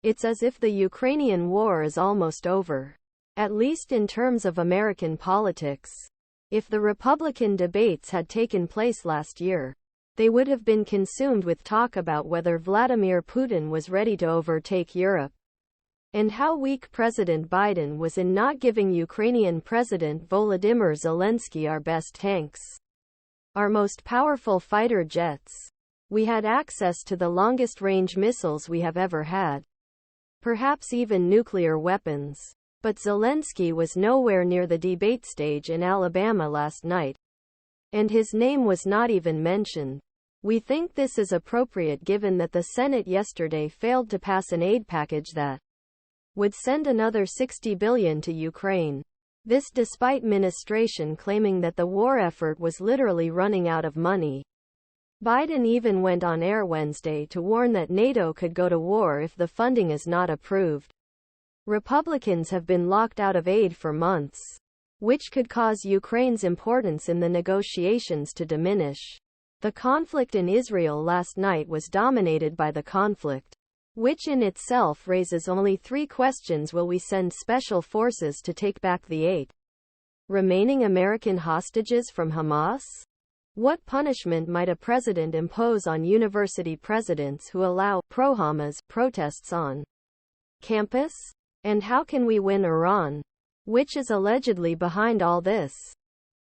It's as if the Ukrainian war is almost over. At least in terms of American politics. If the Republican debates had taken place last year, they would have been consumed with talk about whether Vladimir Putin was ready to overtake Europe, and how weak President Biden was in not giving Ukrainian President Volodymyr Zelensky our best tanks, our most powerful fighter jets. We had access to the longest-range missiles we have ever had, perhaps even nuclear weapons. But Zelensky was nowhere near the debate stage in Alabama last night, and his name was not even mentioned. We think this is appropriate given that the Senate yesterday failed to pass an aid package that would send another $60 billion to Ukraine. This despite ministration claiming that the war effort was literally running out of money. Biden even went on air Wednesday to warn that NATO could go to war if the funding is not approved. Republicans have been locked out of aid for months, which could cause Ukraine's importance in the negotiations to diminish. The conflict in Israel last night was dominated by the conflict, which in itself raises only 3 questions. Will we send special forces to take back the 8 remaining American hostages from Hamas? What punishment might a president impose on university presidents who allow pro-Hamas protests on campus? And how can we win Iran, which is allegedly behind all this?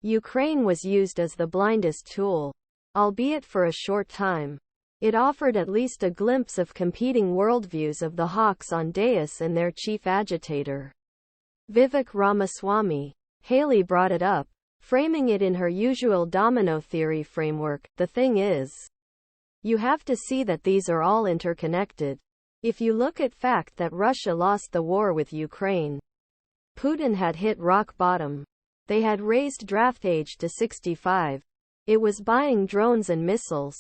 Ukraine was used as the blindest tool, albeit for a short time. It offered at least a glimpse of competing worldviews of the hawks on dais and their chief agitator, Vivek Ramaswamy. Haley brought it up, framing it in her usual domino theory framework. The thing is, you have to see that these are all interconnected. If you look at fact that Russia lost the war with Ukraine, Putin had hit rock bottom. They had raised draft age to 65. It was buying drones and missiles.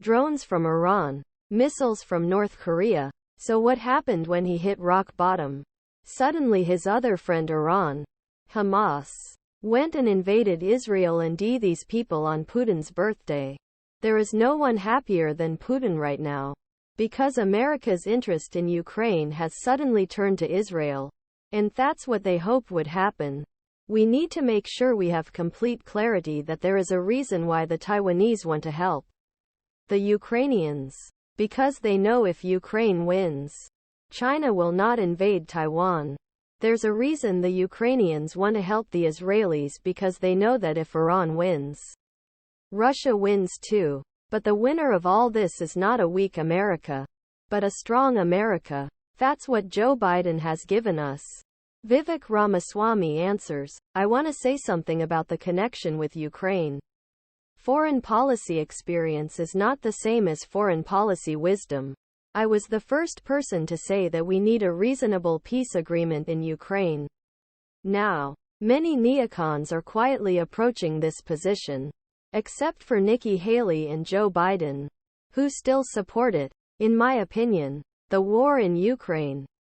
Drones from Iran, missiles from North Korea. So what happened when he hit rock bottom? Suddenly his other friend Iran, Hamas, went and invaded Israel and these people on Putin's birthday. There is no one happier than Putin right now, because America's interest in Ukraine has suddenly turned to Israel. And that's what they hope would happen. We need to make sure we have complete clarity that there is a reason why the Taiwanese want to help the Ukrainians. Because they know if Ukraine wins, China will not invade Taiwan. There's a reason the Ukrainians want to help the Israelis because they know that if Iran wins, Russia wins too. But the winner of all this is not a weak America, but a strong America. That's what Joe Biden has given us. Vivek Ramaswamy answers, I want to say something about the connection with Ukraine. Foreign policy experience is not the same as foreign policy wisdom. I was the first person to say that we need a reasonable peace agreement in Ukraine. Now, many neocons are quietly approaching this position, except for Nikki Haley and Joe Biden, who still support it. In my opinion, the war in Ukraine